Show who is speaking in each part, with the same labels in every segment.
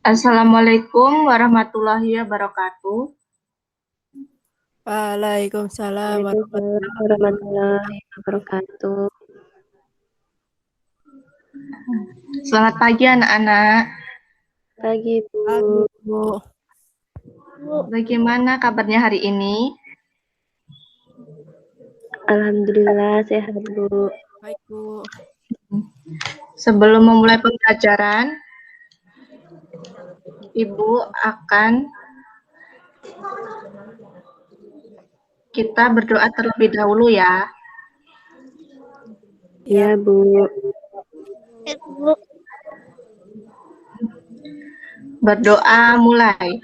Speaker 1: Assalamualaikum warahmatullahi wabarakatuh.
Speaker 2: Waalaikumsalam
Speaker 3: Waalaikumsalam warahmatullahi wabarakatuh.
Speaker 1: Selamat pagi anak-anak.
Speaker 3: Pagi, Bu.
Speaker 2: Bu.
Speaker 1: Bagaimana kabarnya hari ini?
Speaker 3: Alhamdulillah sehat, Bu.
Speaker 2: Baik, Bu.
Speaker 1: Sebelum memulai pembelajaran, Ibu akan kita berdoa terlebih dahulu ya.
Speaker 3: Iya, Bu.
Speaker 1: Berdoa mulai.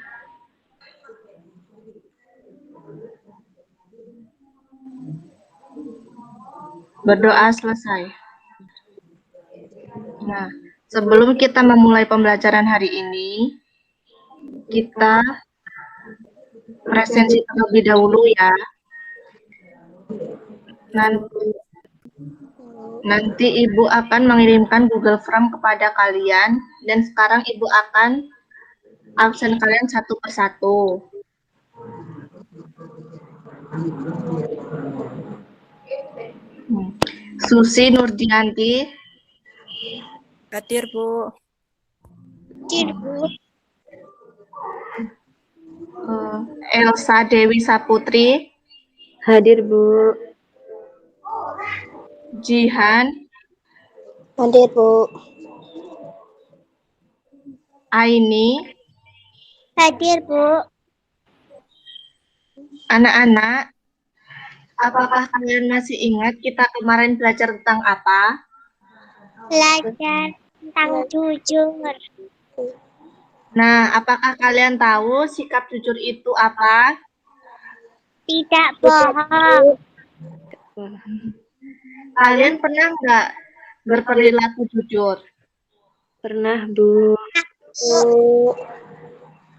Speaker 1: Berdoa selesai. Nah, sebelum kita memulai pembelajaran hari ini, kita presensi terlebih dahulu ya. Nanti Ibu akan mengirimkan Google Form kepada kalian, dan sekarang Ibu akan absen kalian satu persatu. Susi Nurdianti.
Speaker 2: Hadir, Bu.
Speaker 1: Elsa Dewi Saputri.
Speaker 3: Hadir, Bu.
Speaker 1: Jihan.
Speaker 4: Hadir, Bu.
Speaker 1: Aini.
Speaker 4: Hadir, Bu.
Speaker 1: Anak-anak, apakah kalian masih ingat kita kemarin belajar tentang apa?
Speaker 4: Belajar tentang jujur.
Speaker 1: Nah, apakah kalian tahu sikap jujur itu apa?
Speaker 4: Tidak bohong.
Speaker 1: Kalian pernah nggak berperilaku jujur?
Speaker 3: Pernah, Bu.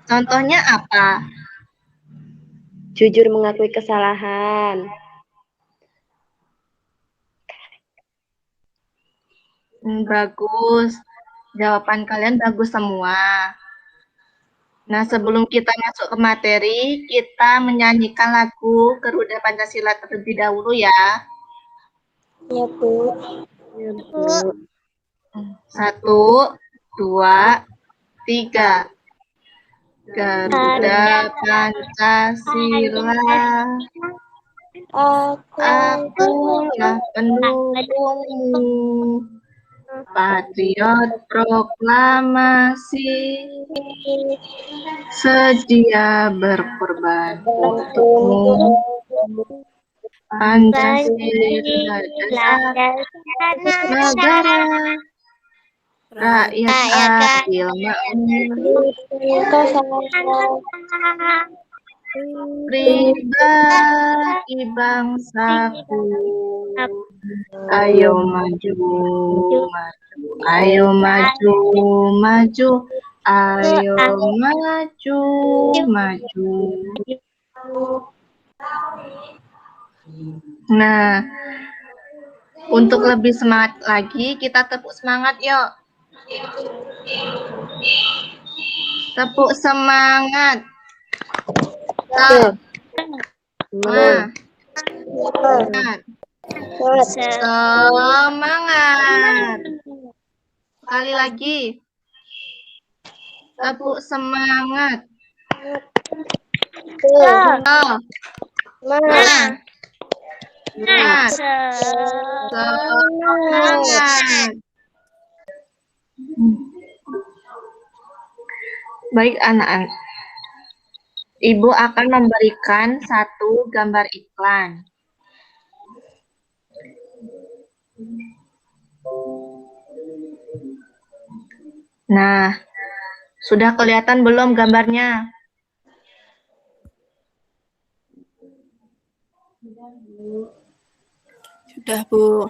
Speaker 1: Contohnya apa?
Speaker 3: Jujur mengakui kesalahan.
Speaker 1: Bagus. Jawaban kalian bagus semua. Nah, sebelum kita masuk ke materi, kita menyanyikan lagu Garuda Pancasila terlebih dahulu ya.
Speaker 4: Ya, Bu.
Speaker 3: Ya, Bu.
Speaker 1: 1, 2, 3. Garuda Pancasila, akulah pendukungmu. Patriot proklamasi, sedia berkorban untukmu. Pancasila dasar negara, rakyat adil makmur, pribadi bangsaku. Ayo maju, maju, ayo maju, maju, ayo maju, maju. Nah, untuk lebih semangat lagi, kita tepuk semangat yuk. Tepuk semangat. Semangat. Semangat. Sekali lagi. Tepuk semangat. Semangat. Semangat. Baik anak-anak. Ibu akan memberikan satu gambar iklan. Nah, sudah kelihatan belum gambarnya?
Speaker 2: Sudah, Bu.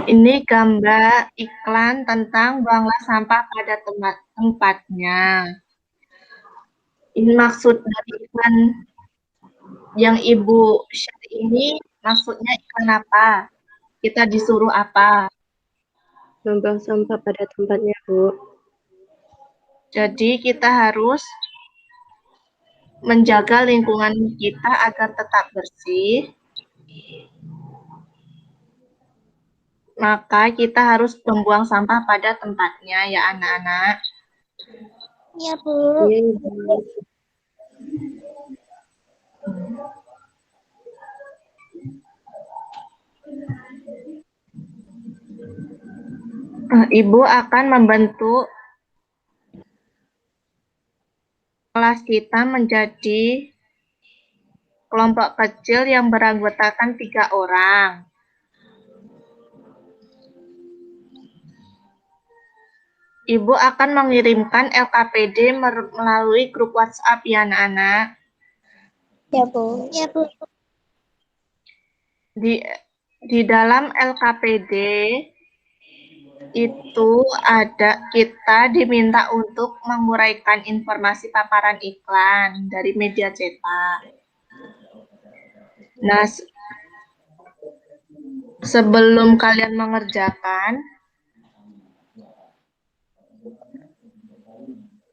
Speaker 1: Ini gambar iklan tentang buanglah sampah pada tempatnya. Ini maksud dari iklan yang Ibu share ini, maksudnya iklan apa? Kita disuruh apa?
Speaker 3: Membuang sampah pada tempatnya, Bu.
Speaker 1: Jadi kita harus menjaga lingkungan kita agar tetap bersih. Maka kita harus membuang sampah pada tempatnya ya anak-anak.
Speaker 4: Ya, Bu.
Speaker 3: Iya, Ibu.
Speaker 1: Ibu akan membentuk kelas kita menjadi kelompok kecil yang beranggotakan 3 orang. Ibu akan mengirimkan LKPD melalui grup WhatsApp ya anak-anak.
Speaker 4: Ya, Bu. Ya, Bu.
Speaker 1: Di dalam LKPD itu kita diminta untuk menguraikan informasi paparan iklan dari media cetak. Nah, sebelum kalian mengerjakan,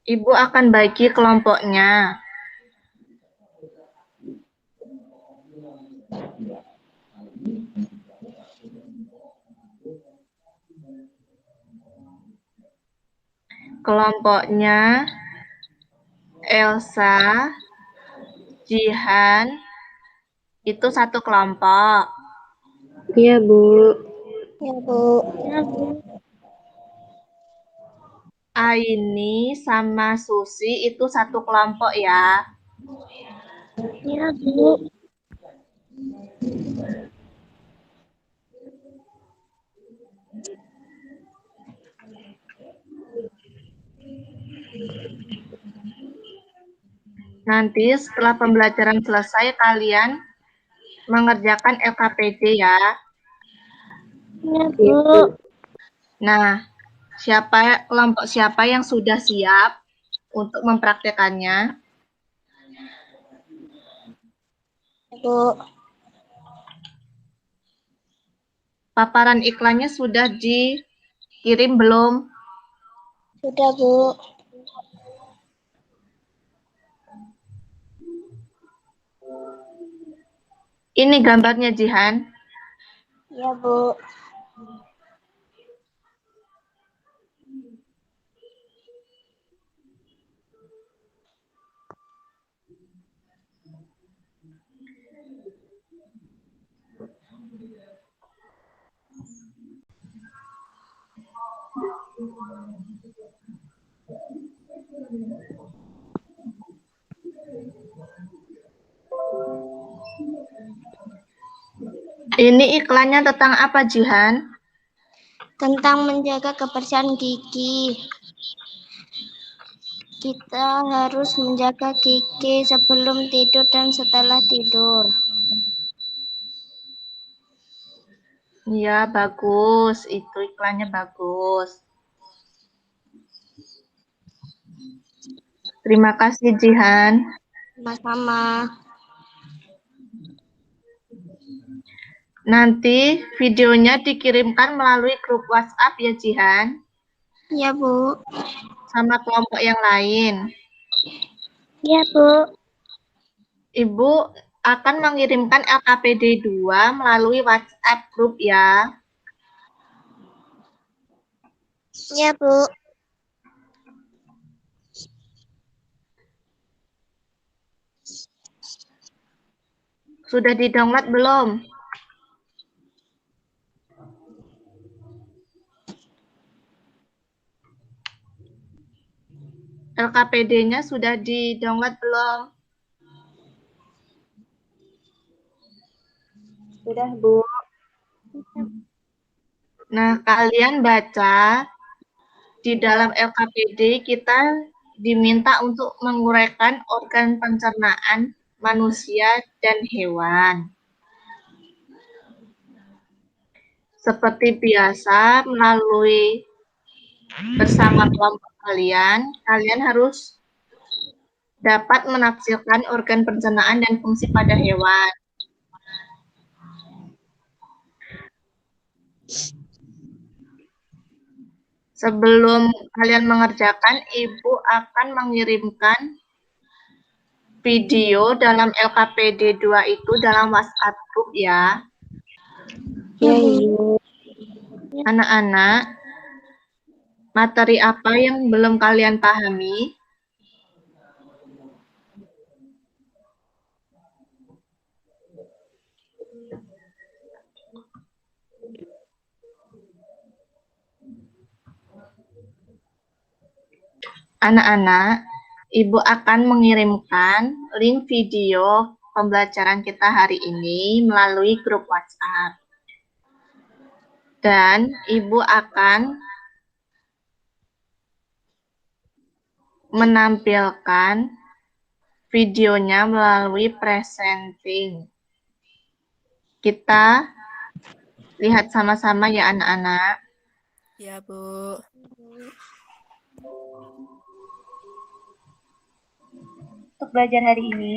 Speaker 1: Ibu akan bagi kelompoknya. Kelompoknya Elsa, Jihan, itu satu kelompok.
Speaker 3: Iya, Bu.
Speaker 4: Ya, Bu. Ya, Bu.
Speaker 1: Aini sama Susi itu satu kelompok ya.
Speaker 4: Ya, Bu.
Speaker 1: Nanti setelah pembelajaran selesai, kalian mengerjakan LKPD ya.
Speaker 4: Ya,
Speaker 3: Iya,
Speaker 4: Bu.
Speaker 3: Bu.
Speaker 1: Nah, kelompok siapa yang sudah siap untuk mempraktekannya?
Speaker 4: Ya, Bu.
Speaker 1: Paparan iklannya sudah dikirim belum?
Speaker 4: Sudah, Bu.
Speaker 1: Ini gambarnya Jihan.
Speaker 4: Ya, Bu.
Speaker 1: Ini iklannya tentang apa, Jihan?
Speaker 4: Tentang menjaga kebersihan gigi. Kita harus menjaga gigi sebelum tidur dan setelah tidur.
Speaker 1: Iya, bagus. Itu iklannya bagus. Terima kasih, Jihan.
Speaker 4: Sama-sama.
Speaker 1: Nanti videonya dikirimkan melalui grup WhatsApp ya, Jihan.
Speaker 4: Ya, Bu.
Speaker 1: Sama kelompok yang lain.
Speaker 4: Ya, Bu.
Speaker 1: Ibu akan mengirimkan LKPD 2 melalui WhatsApp grup ya.
Speaker 4: Ya, Bu.
Speaker 1: Sudah di-download belum? LKPD-nya sudah di-download belum?
Speaker 3: Sudah, Bu.
Speaker 1: Nah, kalian baca di dalam LKPD kita diminta untuk menguraikan organ pencernaan manusia dan hewan. Seperti biasa, melalui bersama kelompok kalian harus dapat menafsirkan organ pencernaan dan fungsi pada hewan. Sebelum kalian mengerjakan, Ibu akan mengirimkan video dalam LKPD 2 itu dalam WhatsApp group ya.
Speaker 3: Ya, Ibu.
Speaker 1: Anak-anak, materi apa yang belum kalian pahami? Anak-anak, Ibu akan mengirimkan link video pembelajaran kita hari ini melalui grup WhatsApp. Dan Ibu akan menampilkan videonya melalui presenting. Kita lihat sama-sama ya anak-anak.
Speaker 2: Ya, Bu.
Speaker 5: Untuk belajar hari ini,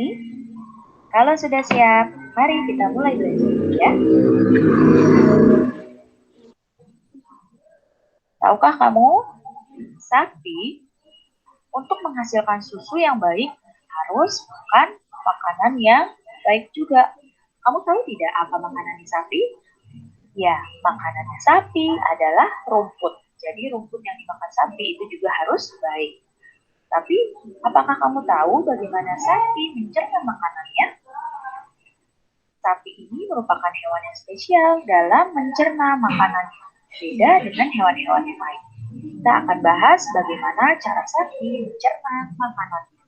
Speaker 5: kalau sudah siap, mari kita mulai belajar ya. Tahukah kamu, sapi untuk menghasilkan susu yang baik harus makan makanan yang baik juga. Kamu tahu tidak apa makanannya sapi? Ya, makanannya sapi adalah rumput. Jadi rumput yang dimakan sapi itu juga harus baik. Tapi, apakah kamu tahu bagaimana sapi mencerna makanannya? Sapi ini merupakan hewan yang spesial dalam mencerna makanannya. Beda dengan hewan-hewan yang lain. Kita akan bahas bagaimana cara sapi mencerna makanannya.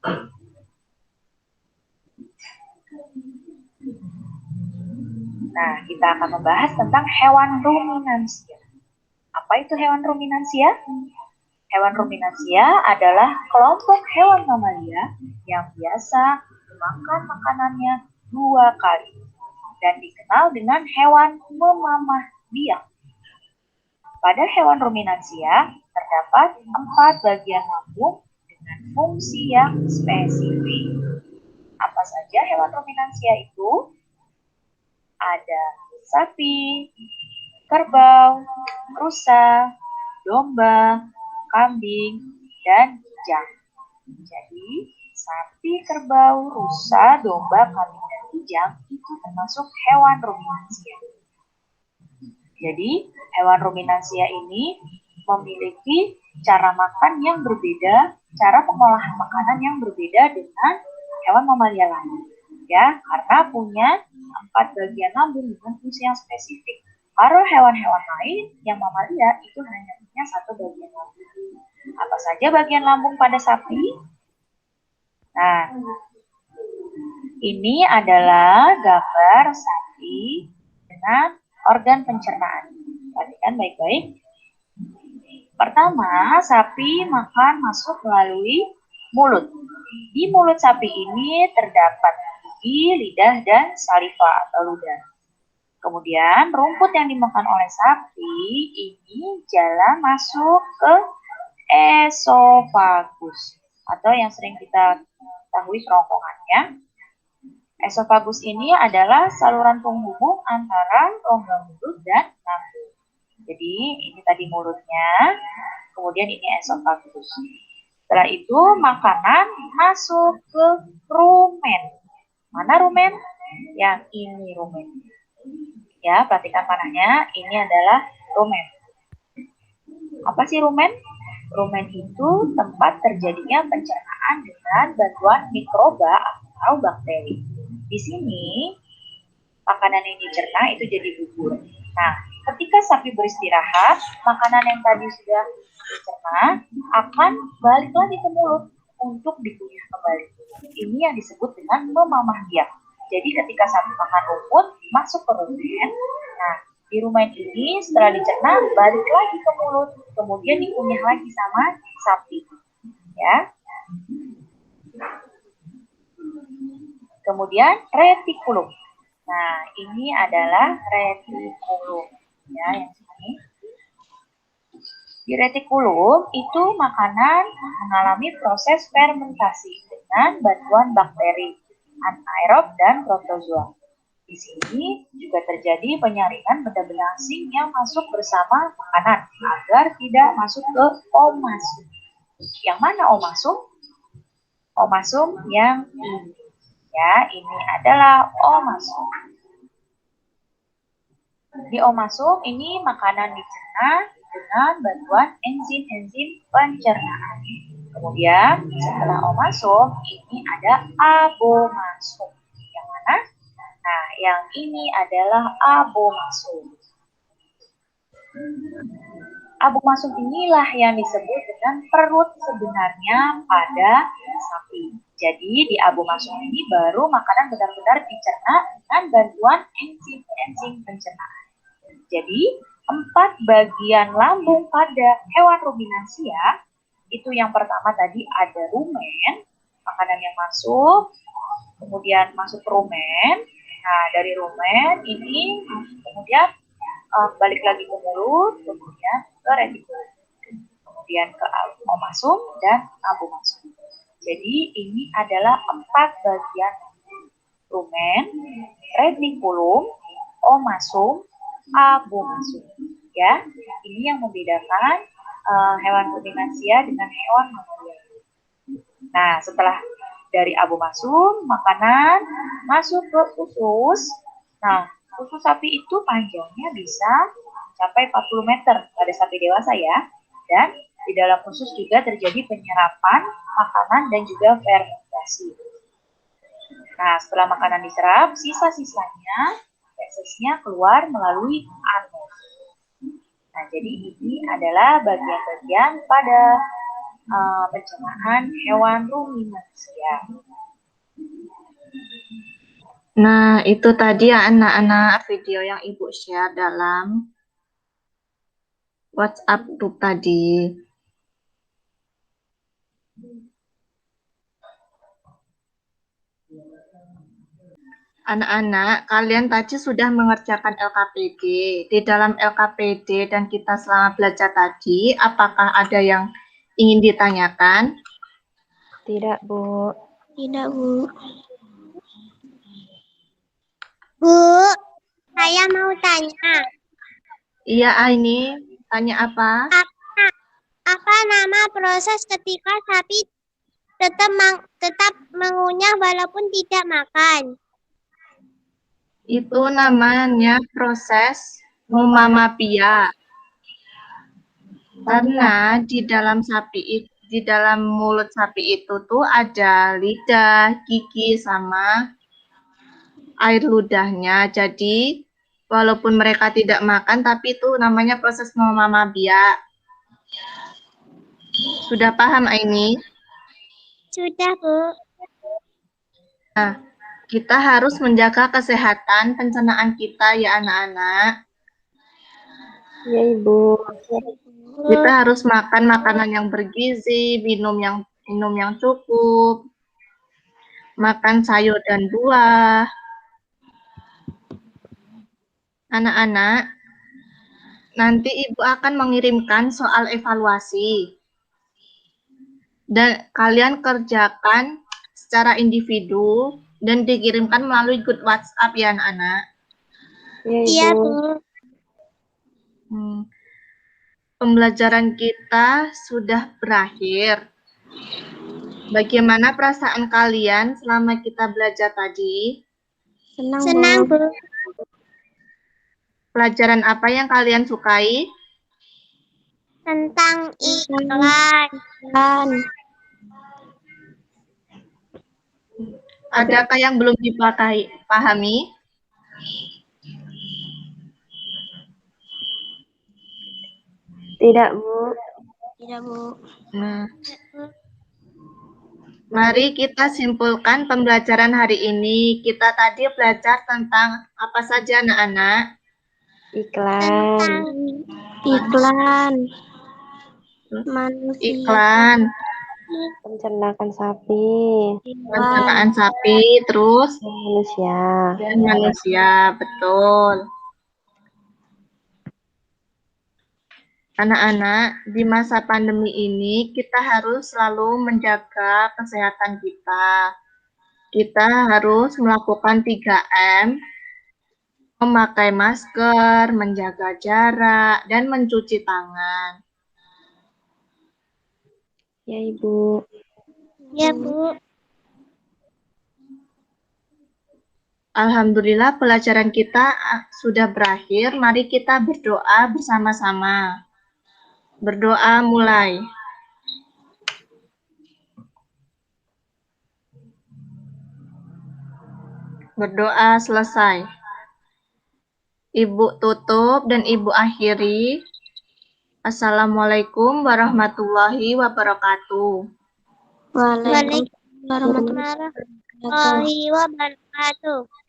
Speaker 5: Nah, kita akan membahas tentang hewan ruminansia. Apa itu hewan ruminansia? Hewan ruminansia adalah kelompok hewan mamalia yang biasa makan makanannya 2 kali dan dikenal dengan hewan memamah biak. Pada hewan ruminansia terdapat 4 bagian lambung dengan fungsi yang spesifik. Apa saja hewan ruminansia itu? Ada sapi, kerbau, rusa, domba, kambing, dan kijang. Jadi, sapi, kerbau, rusa, domba, kambing, dan kijang itu termasuk hewan ruminansia. Jadi, hewan ruminansia ini memiliki cara makan yang berbeda, cara pengolahan makanan yang berbeda dengan hewan mamalia lain. Ya, karena punya 4 bagian lambung dengan fungsi yang spesifik. Kalau hewan-hewan lain yang mamalia itu hanya punya 1 bagian lambung. Apa saja bagian lambung pada sapi? Nah, ini adalah gambar sapi dengan organ pencernaan. Perhatikan baik-baik. Pertama, sapi makan masuk melalui mulut. Di mulut sapi ini terdapat gigi, lidah, dan saliva atau ludah. Kemudian, rumput yang dimakan oleh sapi ini jalan masuk ke esofagus atau yang sering kita ketahui kerongkongannya. Esofagus ini adalah saluran penghubung antara rongga mulut dan lambung. Jadi ini tadi mulutnya, kemudian ini esofagus. Setelah itu makanan masuk ke rumen. Mana rumen? Yang ini rumen. Ya, perhatikan panahnya, ini adalah rumen. Apa sih rumen? Rumen itu tempat terjadinya pencernaan dengan bantuan mikroba atau bakteri. Di sini, makanan yang dicerna itu jadi bubur. Nah, ketika sapi beristirahat, makanan yang tadi sudah dicerna akan balik lagi ke mulut untuk dikunyah kembali. Ini yang disebut dengan memamah biak. Jadi ketika sapi makan rumput, masuk ke rumen. Nah, di rumen ini setelah dicerna, balik lagi ke mulut. Kemudian dikunyah lagi sama sapi. Ya. Kemudian retikulum. Nah, ini adalah retikulum. Ya, yang ini. Di retikulum itu makanan mengalami proses fermentasi dengan bantuan bakteri, anaerob dan protozoa. Di sini juga terjadi penyaringan benda-benda asing yang masuk bersama makanan agar tidak masuk ke omasum. Yang mana omasum? Omasum yang ini. Ya, ini adalah omasum. Di omasum ini makanan dicerna dengan bantuan enzim-enzim pencernaan. Kemudian setelah omasum ini ada abomasum. Yang mana? Nah, yang ini adalah abomasum. Abomasum inilah yang disebut dengan perut sebenarnya pada sapi. Jadi di abomasum ini baru makanan benar-benar dicerna dengan bantuan enzim-enzim pencernaan. Jadi 4 bagian lambung pada hewan ruminansia itu yang pertama tadi ada rumen, makanan yang masuk, kemudian masuk ke rumen. Nah, dari rumen ini kemudian balik lagi ke mulut, kemudian ke retikulum, kemudian ke omasum dan abomasum. Jadi ini adalah 4 bagian rumen, retikulum, omasum, abomasum. Ya, ini yang membedakan hewan ruminansia dengan hewan mamalia. Nah, setelah dari abomasum, makanan masuk ke usus. Nah, usus sapi itu panjangnya bisa mencapai 40 meter pada sapi dewasa ya. Dan di dalam usus juga terjadi penyerapan makanan dan juga fermentasi. Nah, setelah makanan diserap, sisa-sisanya fesesnya keluar melalui anus. Nah, jadi ini adalah bagian-bagian pada pencernaan hewan ruminansia.
Speaker 1: Nah, itu tadi ya anak-anak video yang Ibu share dalam WhatsApp group tadi. Anak-anak, kalian tadi sudah mengerjakan LKPD. Di dalam LKPD dan kita selama belajar tadi, apakah ada yang ingin ditanyakan?
Speaker 3: Tidak, Bu.
Speaker 4: Tidak, Bu. Bu, saya mau tanya.
Speaker 1: Iya, Aini. Tanya apa?
Speaker 4: Apa nama proses ketika sapi tetap mengunyah walaupun tidak makan?
Speaker 1: Itu namanya proses memamapia. Karena di dalam mulut sapi itu tuh ada lidah, gigi, sama air ludahnya. Jadi walaupun mereka tidak makan, tapi itu namanya proses memamapia. Sudah paham, Aini?
Speaker 4: Sudah, Bu.
Speaker 1: Nah, kita harus menjaga kesehatan pencernaan kita ya anak-anak.
Speaker 3: Ya, Ibu.
Speaker 1: Kita harus makan makanan yang bergizi, minum yang cukup, makan sayur dan buah. Anak-anak, nanti Ibu akan mengirimkan soal evaluasi. Dan kalian kerjakan secara individu dan dikirimkan melalui grup WhatsApp ya anak-anak.
Speaker 3: Ya,
Speaker 4: Iya,
Speaker 3: Ibu.
Speaker 4: Bu.
Speaker 1: Pembelajaran kita sudah berakhir. Bagaimana perasaan kalian selama kita belajar tadi?
Speaker 4: Senang, Bu.
Speaker 1: Pelajaran apa yang kalian sukai?
Speaker 4: Tentang iklan.
Speaker 1: Adakah yang belum dipahami?
Speaker 3: Tidak, Bu.
Speaker 4: Tidak, Bu.
Speaker 1: Nah, mari kita simpulkan pembelajaran hari ini. Kita tadi belajar tentang apa saja anak-anak?
Speaker 3: Iklan.
Speaker 4: Iklan. Manusia.
Speaker 1: Iklan,
Speaker 3: Pencernaan sapi.
Speaker 1: pencernaan sapi, terus
Speaker 3: Manusia.
Speaker 1: dan manusia, betul. Anak-anak, di masa pandemi ini kita harus selalu menjaga kesehatan kita. Kita harus melakukan 3M, memakai masker, menjaga jarak, dan mencuci tangan.
Speaker 3: Ya, Ibu.
Speaker 4: Ya, Bu.
Speaker 1: Alhamdulillah pelajaran kita sudah berakhir. Mari kita berdoa bersama-sama. Berdoa mulai. Berdoa selesai. Ibu tutup dan Ibu akhiri. Assalamualaikum warahmatullahi wabarakatuh.
Speaker 4: Waalaikumsalam warahmatullahi wabarakatuh.